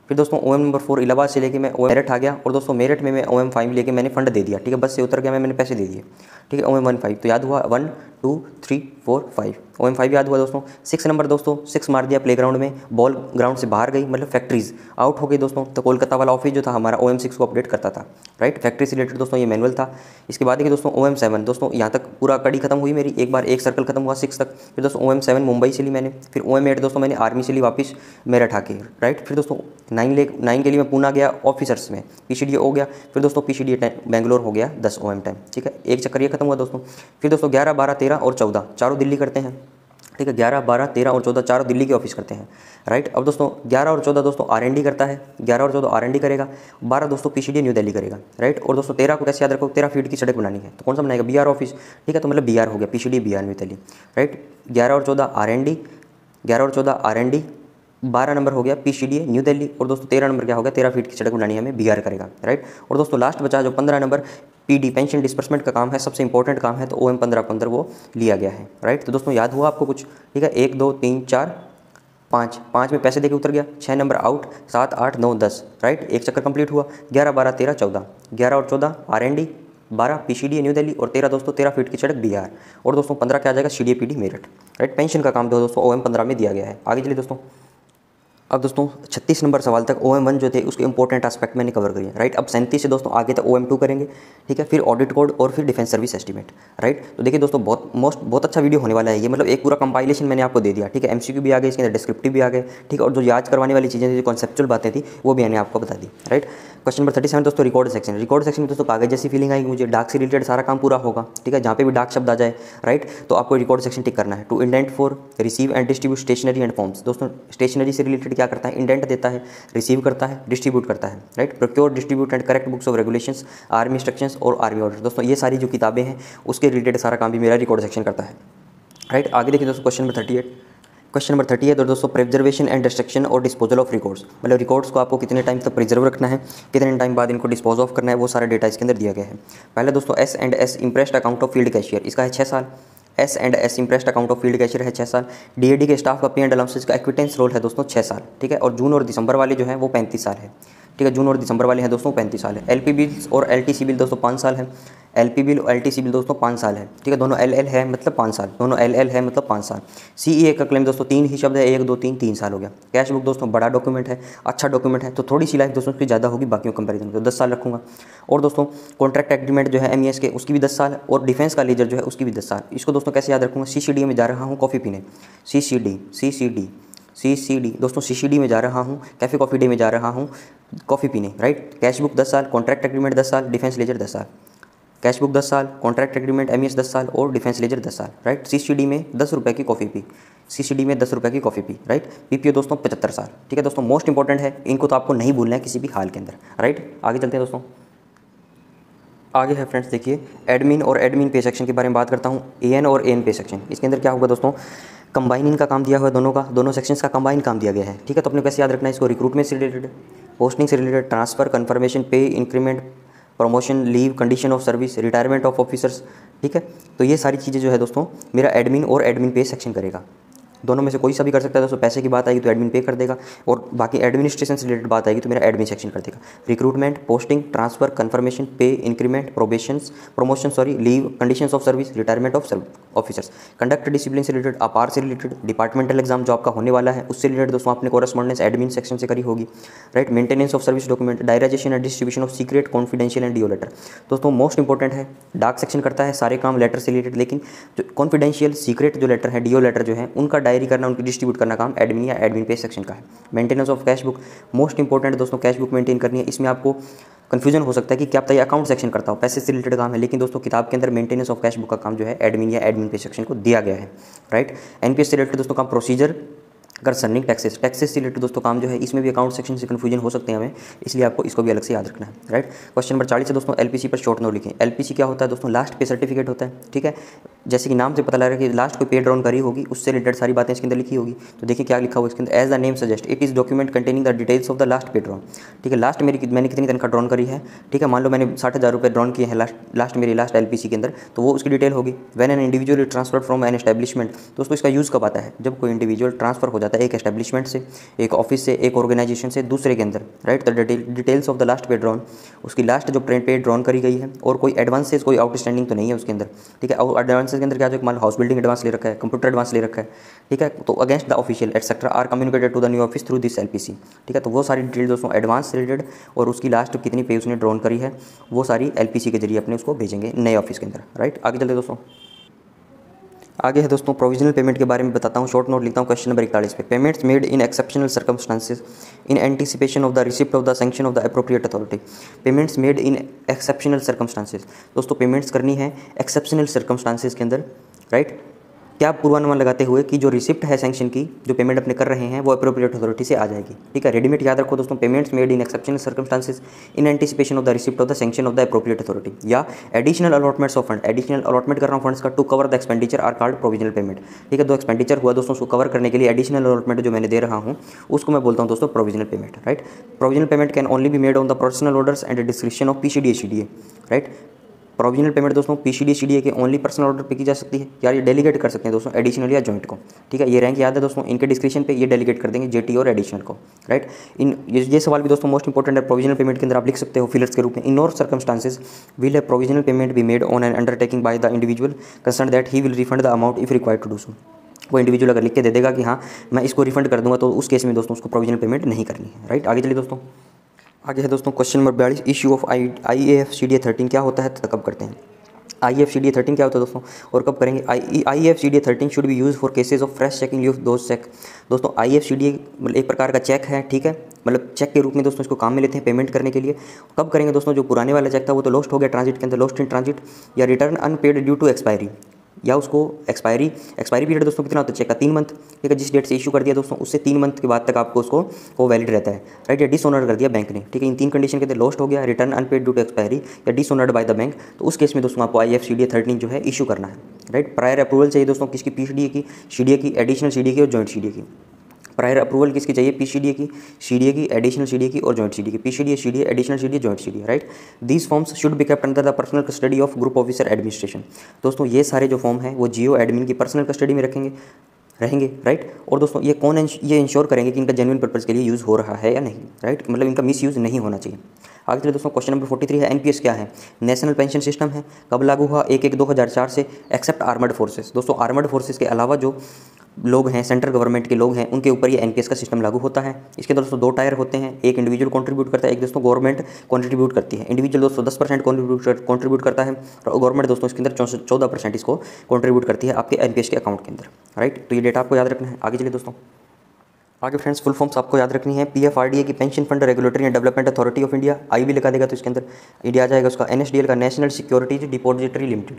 फिर दोस्तों OM नंबर 4 इलाहाबाद से लेके मैं मेरठ आ गया। और दोस्तों मेरठ में मैं OM5 लेके मैंने फंड दे दिया, ठीक है, बस से उतर गया मैंने पैसे दे दिए, ठीक है। OM15 तो याद हुआ 1 2 3 4 5, OM5 याद हुआ दोस्तों। 6 नंबर दोस्तों 6 मार दिया प्लेग्राउंड में, बॉल ग्राउंड से बाहर गई मतलब फैक्ट्रीज आउट हो गई दोस्तों। तो कोलकाता वाला ऑफिस जो था हमारा OM6 को अपडेट करता था, राइट, फैक्ट्री से रिलेटेड दोस्तों ये मैनुअल था। इसके बाद देखिए दोस्तों OM7 दोस्तों यहाँ तक पूरा कड़ी खत्म हुई मेरी, एक बार एक सर्कल खत्म हुआ 6 तक। फिर दोस्तों OM7 मुंबई से ली मैंने। फिर OM8 दोस्तों मैंने आर्मी से ली वापस मेरठ आके, राइट। फिर दोस्तों 9 के लिए मैं पूना गया ऑफिसर्स में, PCD हो गया। फिर दोस्तों PCD बेंगलोर हो गया 10 OM टाइम, ठीक है, एक चक्कर ये खत्म हुआ दोस्तों। फिर दोस्तों 11 12 13 और 14 चारों दिल्ली करते हैं, ठीक है, 11 12 13 और 14 चारों दिल्ली के ऑफिस करते हैं, राइट। अब दोस्तों 11 और 14 दोस्तों R&D करता है, 11 और 14 R&D करेगा। 12 दोस्तों PCD न्यू दिल्ली करेगा, राइट। और दोस्तों 13 को कैसे याद रखो? 13 फीट की सड़क बनानी है तो कौन सा बनाएगा? BR ऑफिस, ठीक है, तो मतलब BR हो गया, PCD BR new Delhi, right. 11 और 14 R&D, 11 और 14 R&D, 12 नंबर हो गया PCD न्यू दिल्ली। और दोस्तों 13 नंबर क्या हो गया? 13 फीट की सड़क बनानी है हमें, BR करेगा, राइट। और दोस्तों लास्ट बचा जो 15 नंबर PD पेंशन डिस्बर्समेंट का काम है, सबसे इंपॉर्टेंट काम है, तो OM15 के अंदर वो लिया गया है, राइट। तो दोस्तों याद हुआ आपको कुछ? ठीक है, 1 2 3 4 5 में पैसे देके उतर गया, 6 नंबर आउट, 7 8 9 10, राइट, एक चक्कर कंप्लीट हुआ। 11 12 13 14, 11 और 14 R&D, 12 PCD न्यू दिल्ली और 13 दोस्तों 13 फीट की सड़क BR। और दोस्तों 15 क्या आ जाएगा? CDA PD Meerut, right. Pension का काम दोस्तों OM15 में दिया गया है। आगे चलिए दोस्तों, अब दोस्तों 36 नंबर सवाल तक OM1 जो थे उसके इंपॉर्टेंट एस्पेक्ट मैंने कवर करिए, राइट। अब 37 से दोस्तों आगे तक OM2 करेंगे, ठीक है, फिर ऑडिट कोड और फिर डिफेंस सर्विस एस्टीमेट, राइट। तो देखिए दोस्तों बहुत अच्छा वीडियो होने वाला है ये, मतलब एक पूरा कंपाइलेशन मैंने आपको दे दिया, ठीक है। MCQ भी आ गए, इसके अंदर डिस्क्रिप्टिव भी आ गए, ठीक है, और जो याद करवाने वाली चीज़ें, जो कॉन्सेप्चुअल बातें थी वो भी मैंने आपको बता दी, राइट। क्वेश्चन नंबर 37 दोस्तों रिकॉर्ड सेक्शन। रिकॉर्ड सेक्शन में दोस्तों कागज जैसी फीलिंग आएगी मुझे, डाक से रिलेटेड सारा काम पूरा होगा, ठीक है, जहाँ पे भी डाक शब्द आ जाए, राइट, तो आपको रिकॉर्ड सेक्शन टिक करना है। To indent for receive and distribute stationery and forms, दोस्तों स्टेशनरी से रिलेटेड लिमिटेड क्या करता है, इंडेंट देता है, रिसीव करता है, डिस्ट्रीब्यूट करता है, right. Procure, distribute and correct books of regulations, army instructions और आर्मी ऑर्डर। दोस्तों ये सारी जो किताबें हैं उसके रिलेटेड सारा काम भी मेरा रिकॉर्ड सेक्शन करता है, राइट। आगे देखिए दोस्तों क्वेश्चन नंबर 38। क्वेश्चन नंबर 30 है तो दोस्तों प्रिजर्वेशन एंड डिस्ट्रक्शन और डिस्पोजल ऑफ रिकॉर्ड्स, मतलब रिकॉर्ड्स को आपको कितने टाइम तक प्रिजर्व रखना है, कितने टाइम बाद इनको डिस्पोज ऑफ करना है, वो सारा डेटा इसके अंदर दिया गया है। पहले दोस्तों S&S impressed account of field cashier, इसका है 6 साल। S&S impressed account of field cashier है 6 साल। DAD के स्टाफ का पे एंड अलाउंसेस का एक्विटेंस रोल है दोस्तों 6 साल, ठीक है। और जून और दिसंबर वाले जो हैं वो 35 साल है, ठीक है। जून और दिसंबर वाले हैं दोस्तों 35 साल है। LP बिल्स और LTC बिल दोस्तों 5 साल है। LP बिल और LTC बिल दोस्तों 5 साल है, ठीक है। दोनों LL है मतलब 5 साल, दोनों LL है मतलब 5 साल। CEA का क्लेम दोस्तों 3 ही शब्द है, 1 2 3 साल हो गया। कैश बुक दोस्तों बड़ा डॉक्यूमेंट है, अच्छा डॉक्यूमेंट है, तो थोड़ी सी लाइफ दोस्तों उसकी ज़्यादा होगी बाकियों कंपेरिजन में, तो 10 साल रखूँगा। और दोस्तों कॉन्ट्रैक्ट एग्रीमेंट जो है MES के उसकी भी 10 साल, और डिफेंस का लीजर जो है उसकी भी 10 साल। इसको दोस्तों कैसे याद रखूँगा, CCD में जा रहा हूँ कॉफ़ी पीने, CCD दोस्तों CCD में जा रहा हूँ, कैफ़े कॉफ़ी डे में जा रहा हूँ कॉफ़ी पीने, राइट। कैश बुक 10 साल, कॉन्ट्रैक्ट एग्रीमेंट 10 साल, डिफेंस लेजर 10 साल। कैश बुक 10 साल, कॉन्ट्रैक्ट एग्रीमेंट MES 10 साल और डिफेंस लेजर 10 साल, राइट। CCD में 10 रुपये की कॉफ़ी पी, CCD में 10 रुपये की कॉफ़ी पी, राइट। PPO दोस्तों 75 साल, ठीक है दोस्तों। मोस्ट इंपॉर्टेंट है, इनको तो आपको नहीं भूलना है किसी भी हाल के अंदर, राइट। आगे चलते हैं दोस्तों। आगे है फ्रेंड्स देखिए एडमिन और एडमिन पे सेक्शन के बारे में बात करता हूँ। AN और AN पे सेक्शन, इसके अंदर क्या होगा दोस्तों, कंबाइनिंग का काम दिया हुआ है, दोनों का, दोनों सेक्शंस का कंबाइन काम दिया गया है, ठीक है। तो अपने कैसे याद रखना है इसको, रिक्रूटमेंट से रिलेटेड, पोस्टिंग से रिलेटेड, ट्रांसफ़र, कन्फर्मेशन, पे, increment, promotion, leave, condition of service, retirement of officers, ठीक है। तो ये सारी चीज़ें जो है दोस्तों मेरा एडमिन और एडमिन पे सेक्शन करेगा। दोनों में से कोई सा भी कर सकता है दोस्तों। पैसे की बात आएगी तो एडमिन पे कर देगा, और बाकी एडमिनिस्ट्रेशन से रिलेटेड बात आएगी तो मेरा एडमिन सेक्शन कर देगा। रिक्रूटमेंट, पोस्टिंग, ट्रांसफर, कन्फर्मेशन, पे, increment, promotion leave, conditions of service, retirement of officers, conduct discipline से रिलेटेड, अपार से रिलेटेड, डिपार्टमेंटल एग्जाम जो आपका होने वाला है उससे रिलेटेड दोस्तों आपने कोरस्पॉन्डेंस एडमिन सेक्शन से करी होगी, right. Maintenance of service document, direction and distribution of secret, confidential and DO letter दोस्तों मोस्ट इंपॉर्टेंट है। डाक सेक्शन करता है सारे काम लेटर से रिलेटेड, लेकिन जो कॉन्फिडेंशियल सीक्रेट जो लेटर है, DO लेटर जो है, उनका डायरी करना, उनकी डिस्ट्रीब्यूट करना काम एडमिन या एडमिन पे सेक्शन का है। Maintenance of cash book most important दोस्तों, कैश बुक मेंटेन करनी है। इसमें आपको कन्फ्यूजन हो सकता है कि क्या पता ये अकाउंट सेक्शन करता हो, पैसे से रिलेटेड काम है, लेकिन दोस्तों किताब के अंदर मेंटेनेंस ऑफ कैश बुक का काम जो है एडमिन या एडमिन पे सेक्शन को दिया गया है, राइट। NPS से रिलेटेड दोस्तों काम प्रोसीजर कंसर्निंग टैक्सेस से रिलेटेड दोस्तों काम जो है, इसमें भी अकाउंट सेक्शन से कन्फ्यूजन हो सकते हैं हमें, इसलिए आपको इसको भी अलग से याद रखना है, राइट। क्वेश्चन नंबर 40 है दोस्तों LPC पर शॉर्ट नोट लिखें। LPC क्या होता है दोस्तों, लास्ट पे सर्टिफिकेट होता है, ठीक है। जैसे कि नाम से पता लग रहा है कि लास्ट कोई पे ड्रॉन करी होगी, उससे रिलेटेड सारी बातें इसके अंदर लिखी होगी। तो देखिए क्या लिखा हुआ इसके अंदर, as the name suggest it is document containing the details of the last pay drawn, ठीक है। लास्ट मैंने कितनी तनख्वाह ड्रॉन करी है, ठीक है। मान लो मैंने 60,000 रुपये ड्रॉन किए हैं लास्ट मेरी लास्ट LPC के अंदर, तो वो उसकी डिटेल होगी। When an individual transfer from an establishment, दोस्तों इसका यूज़ कब आता है, जब कोई इंडिविजुअल ट्रांसफर हो जाता है एक एस्टेब्लिशमेंट से, एक ऑफिस से, एक ऑर्गेनाइजेशन से दूसरे के अंदर, right. The details of the last pay drawn, उसकी लास्ट जो पे ड्रॉन करी गई है, और कोई एडवांसेस, कोई आउटस्टैंडिंग तो नहीं है उसके अंदर, ठीक है। और एडवांसेस के अंदर क्या, जो मान लो हाउस बिल्डिंग एडवांस ले रखा है, कंप्यूटर एडवांस ले रखा है, ठीक है। तो against the official etcetera are communicated to the new office through this LPC, ठीक है। तो वो सारी डिटेल दोस्तों एडवांस से रिलेटेड, और उसकी लास्ट कितनी पे उसने ड्रॉन करी है, वो सारी LPC के जरिए अपने उसको भेजेंगे नए ऑफिस के अंदर, राइट। आगे चलते दोस्तों। आगे है दोस्तों प्रोविजनल पेमेंट के बारे में बताता हूँ, शॉर्ट नोट लिखता हूँ क्वेश्चन नंबर 41 पे। Payments made in exceptional circumstances in anticipation of the receipt of the sanction of the appropriate authority. Payments made in exceptional circumstances, दोस्तों पेमेंट्स करनी है एक्सेप्शनल सर्कमस्टांसेस के अंदर, राइट। क्या पूर्वानुमान लगाते हुए कि जो रिसिप्ट है सैंक्शन की, जो पेमेंट अपने कर रहे हैं वो एप्रोप्रिएट अथॉरिटी से आ जाएगी, ठीक है। रेडीमेड याद रखो दोस्तों, payments made in exceptional circumstances in anticipation of the receipt of the sanction of the appropriate authority, या additional allotments of fund, additional allotment कर रहा हूँ फंड्स का to cover the expenditure are called provisional payment, ठीक है। दो expenditure हुआ दोस्तों, उसको कवर करने के लिए एडिशनल अलॉटमेंट जो मैंने दे रहा हूँ उसको मैं बोलता हूँ दोस्तों provisional payment, right. Provisional payment can only B made on the personal orders and description of PCDA CDA, right. Provisional payment दोस्तों PCDA CDA के ओनली पर्सनल ऑर्डर पे की जा सकती है, यार ये डेलीगेट कर सकते हैं दोस्तों एडिशनल या जॉइंट को, ठीक है। ये रैंक याद है दोस्तों, इनके डिस्क्रिप्शन पे ये डेलीगेट कर देंगे JT और एडिशनल को, राइट। ये सवाल भी दोस्तों मोस्ट इंपॉर्टेंट है। प्रोविजनल पेमेंट के अंदर आप लिख सकते हो फिलर्स के रूप में, इन और circumstances will a provisional payment be made on an undertaking by the individual concern that he will refund the amount if required to do so. वो इंडिविजुअल अगर लिख के दे देगा कि हाँ मैं इसको रिफंड कर दूंगा, तो उस केस में दोस्तों उसको प्रोविजनल पेमेंट नहीं करनी है, राइट। आगे चलिए दोस्तों। आगे है दोस्तों question number 42, issue of IAF CDA 13 क्या होता है तथा कब करते हैं। IAF CDA 13 क्या होता है दोस्तों और कब करेंगे। IAF CDA 13 should be use for cases of fresh checking leave those check. दोस्तों IAF CDA मतलब एक प्रकार का चेक है, ठीक है, मतलब चेक के रूप में दोस्तों इसको काम में लेते हैं पेमेंट करने के लिए। कब करेंगे दोस्तों, जो पुराने वाला चेक था वो तो लॉस्ट हो गया ट्रांजिट के अंदर, लॉस्ट इन ट्रांजिट या return unpaid due to expiry, या उसको एक्सपायरी पीरियड दोस्तों कितना होता है चेक का 3 मंथ, ठीक है। जिस डेट से इशू कर दिया दोस्तों उससे 3 मंथ के बाद तक आपको उसको वो वैलिड रहता है, राइट। या डिसऑनर कर दिया बैंक ने, ठीक है। इन 3 कंडीशन के अंदर लॉस्ट हो गया, return unpaid due to expiry या डिसऑनर्ड बाय द बैंक, तो उस केस में दोस्तों आपको IFCDA 13 जो है इशू करना है, राइट। प्रायर अप्रूवल चाहिए दोस्तों किसकी, PCDA की, CDA की, एडिशनल CDA की और जॉइंट CDA की। प्रायर अप्रूवल किसकी चाहिए, PCDA की, CDA की, एडिशनल CDA की और जॉइंट CDA की। PCDA, CDA, additional CDA, joint CDA, right. These forms should be kept under the personal custody of group officer administration. दोस्तों ये सारे जो फॉर्म है वो GO एडमिन की पर्सनल कस्टडी में रहेंगे, राइट। और दोस्तों ये इंश्योर करेंगे कि इनका जेन्युइन पर्पज़ के लिए यूज़ हो रहा है या नहीं, राइट, मतलब इनका मिस यूज़ नहीं होना चाहिए। आगे चलिए दोस्तों, क्वेश्चन नंबर 43 है NPS क्या है, नेशनल पेंशन सिस्टम है, कब लागू हुआ, 1/1/2004 से, एक्सेप्ट आर्मर्ड फोर्सेस। दोस्तों आर्मर्ड फोर्सेस के अलावा जो लोग हैं, सेंट्रल गवर्नमेंट के लोग हैं, उनके ऊपर ये NPS का सिस्टम लागू होता है। इसके दोस्तों 2 टायर होते हैं, एक इंडिविजुअल कंट्रीब्यूट करता है, एक दोस्तों गवर्नमेंट कंट्रीब्यूट करती है। इंडिविजुअल दोस्तों 10% कंट्रीब्यूट करता है और गवर्नमेंट दोस्तों इसके अंदर 14% इसको कंट्रीब्यूट करती है आपके NPS के अकाउंट के अंदर, राइट। तो ये डेटा आपको याद रखना है। आगे चलिए दोस्तों, आगे फ्रेंड्स फुल फॉर्म्स आपको याद रखनी है। PFRDA की pension fund regulatory and development authority of India, I भी लिखा देगा तो इसके अंदर इंडिया आ जाएगा उसका। NSDL का national securities depository limited,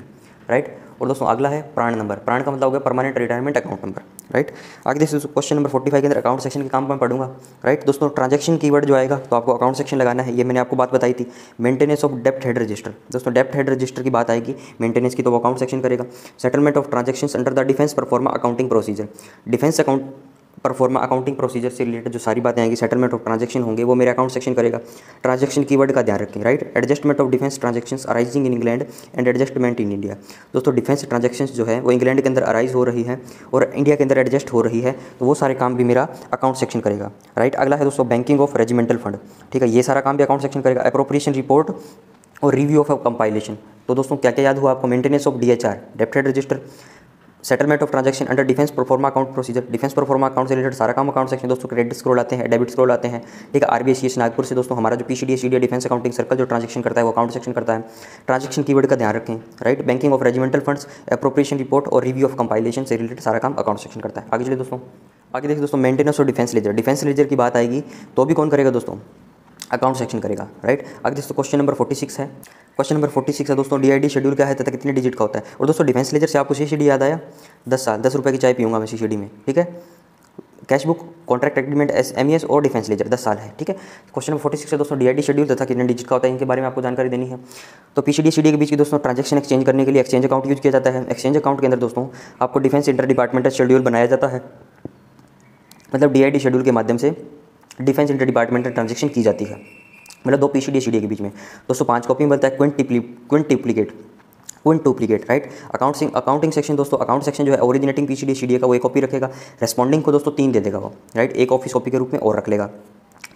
right. और दोस्तों अगला है प्राण नंबर, प्राण का मतलब हो गया permanent retirement account number, right. आगे देखिए क्वेश्चन नंबर 45 के अंदर अकाउंट सेक्शन के काम मैं पढ़ूंगा, राइट। दोस्तों ट्रांजैक्शन कीवर्ड जो आएगा तो आपको अकाउंट सेक्शन लगाना है, ये मैंने आपको बात बताई थी। Maintenance of dept head register, दोस्तों डेप्ट हेड रजिस्टर की बात आएगी मेंटेनेंस की, तो वो अकाउंट सेक्शन करेगा। Settlement of transactions under the defence pro forma accounting procedure, defence account pro forma accounting procedure से रिलेटेड जो सारी बातें आएंगी, सेटलमेंट ऑफ ट्रांजैक्शन होंगे, वो मेरे अकाउंट सेक्शन करेगा। ट्रांजैक्शन कीवर्ड का ध्यान रखें, right. Adjustment of defence transactions arising in England and adjustment in India. दोस्तों डिफेंस ट्रांजैक्शंस जो है वो इंग्लैंड के अंदर अराइज हो रही है और इंडिया के अंदर एडजस्ट हो रही है, तो वो सारे काम भी मेरा अकाउंट सेक्शन करेगा, राइट। अगला है दोस्तों बैंकिंग ऑफ रेजिमेंटल फंड, ठीक है, ये सारा काम भी अकाउंट सेक्शन करेगा। अप्रोप्रिएशन रिपोर्ट और रिव्यू ऑफ कंपाइलेशन, तो दोस्तों क्या क्या याद हुआ आपको, maintenance of DHR dept head register, settlement of transaction under defence proforma account procedure, defence proforma account से रिलेटेड सारा काम अकाउंट सेक्शन। दोस्तों क्रेडिट स्क्रॉल आते हैं, डेबिट स्क्रॉल आते हैं, ठीक है। RBI CS नागपुर से दोस्तों हमारा जो PCDA CDA defence accounting circle जो ट्रांजैक्शन करता है वो अकाउंट सेक्शन करता है। ट्रांजैक्शन कीवर्ड का ध्यान रखें, right. Banking of regimental funds, appropriation report और रिव्यू ऑफ कंपाइलेशन से रिलेटेड सारा काम अकाउंट सेक्शन करता है। आगे चलिए दोस्तों, आगे देखिए दोस्तों मेंटेनेंस और डिफेंस लेजर, डिफेंस लेजर की बात आएगी तो भी कौन करेगा दोस्तों, अकाउंट सेक्शन करेगा, राइट। आगे दोस्तों क्वेश्चन नंबर 46 है, क्वेश्चन नंबर 46 है दोस्तों, DID शेड्यूल क्या है तथा कितने डिजिट का होता है। और दोस्तों डिफेंस लेजर से आपको CCD याद आया, 10 साल 10 रुपये की चाय पीऊंगा मैं CCD में, ठीक है। Cash book, contract agreement, MES और डिफेंस लेजर 10 साल है, ठीक है। क्वेश्चन नंबर 46 है दोस्तों, DID शेड्यूल तथा कितने डिजिट का होता है, इनके बारे में आपको जानकारी देनी है। तो PCDA CDA के बीच की दोस्तों ट्रांजैक्शन एक्सचेंज करने के लिए एक्सचेंज अकाउंट यूज किया जाता है। एक्सचेंज अकाउंट के अंदर दोस्तों आपको डिफेंस इंटर डिपार्टमेंटल शेड्यूल बनाया जाता है, मतलब DID शेड्यूल के माध्यम से डिफेंस इंटर डिपार्टमेंटल ट्रांजैक्शन की जाती है, मतलब 2 PCDA CDA के बीच में दोस्तों 5 कॉपी बनता है, क्विंटुप्लीकेट, राइट। अकाउंटिंग सेक्शन दोस्तों, अकाउंट सेक्शन जो है ओरिजिनेटिंग PCDA CDA का वो 1 कॉपी रखेगा, रेस्पॉन्डिंग को दोस्तों 3 दे देगा वो, राइट, 1 ऑफिस कॉपी के रूप में और रख लेगा।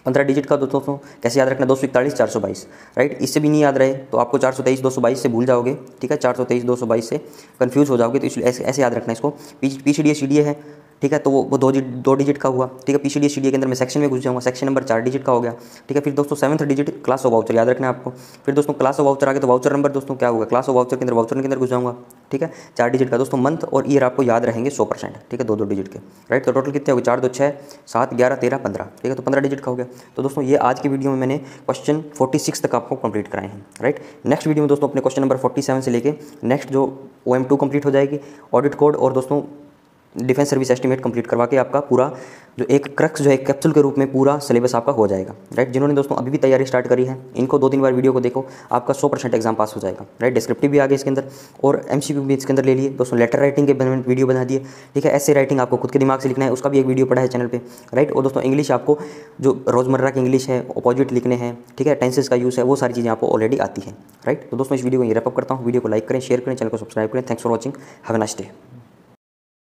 15 डिजिट का दोस्तों कैसे याद रखना, 241 422, राइट। इससे भी नहीं याद रहे तो आपको 423 222 से भूल जाओगे, ठीक है, 423 222 से कन्फ्यूज़ हो जाओगे, तो इसलिए ऐसे याद रखना इसको। PCDA CDA है, ठीक है, तो वो 2 डिजिट का हुआ, ठीक है। PCDA CDA के अंदर मैं सेक्शन में घुस जाऊंगा, सेक्शन नंबर 4 डिजिट का हो गया, ठीक है। फिर दोस्तों 7th digit class of voucher याद रखना है आपको। फिर दोस्तों क्लास ऑफ वाउचर आ गया तो वाउचर नंबर दोस्तों क्या होगा, क्लास ऑफ वाउचर के अंदर वाउचर के अंदर घुस जाऊंगा, ठीक है। 4 डिजिट का दोस्तों मंथ और ईयर आपको याद रहेंगे 100%, ठीक है, 2 डिजिट के, राइट। तो टोटल कितने हो गए, 4 2 6 7 11 13 15, ठीक है, तो 15 डिजिट का हो गया। तो दोस्तों ये आज की वीडियो में मैंने क्वेश्चन 46 तक आपको कंप्लीट कराए हैं, राइट। नेक्स्ट वीडियो में दोस्तों अपने क्वेश्चन नंबर 47 से लेके नेक्स्ट जो OM2 कंप्लीट हो जाएगी, ऑडिट कोड और दोस्तों डिफेंस सर्विस एस्टीमेट कंप्लीट करवा के आपका पूरा जो एक क्रक्स जो है कैप्सूल के रूप में पूरा सिलेबस आपका हो जाएगा, राइट। जिन्होंने दोस्तों अभी भी तैयारी स्टार्ट करी है इनको 2-3 बार वीडियो को देखो, आपका 100% एग्जाम पास हो जाएगा, राइट। डिस्क्रिप्टिव भी आ गया इसके अंदर और MCQ भी इसके अंदर ले लिए दोस्तों। लेटर राइटिंग के वीडियो बना दिए, ठीक है। ऐसे राइटिंग आपको खुद के दिमाग से लिखना है, उसका भी एक वीडियो पड़ा है चैनल पर, राइट। और दोस्तों इंग्लिश आपको जो रोज़मर्रा की इंग्लिश है, अपोजिट लिखने हैं, ठीक है, टेंसेस का यूज़ है, वो सारी चीज़ें आपको ऑलरेडी आती हैं, राइट। तो दोस्तों इस वीडियो को ये रैप अप करता हूँ, वीडियो को लाइक करें, शेयर करें, चैनल को सब्सक्राइब करें। Thanks for watching, have a nice day.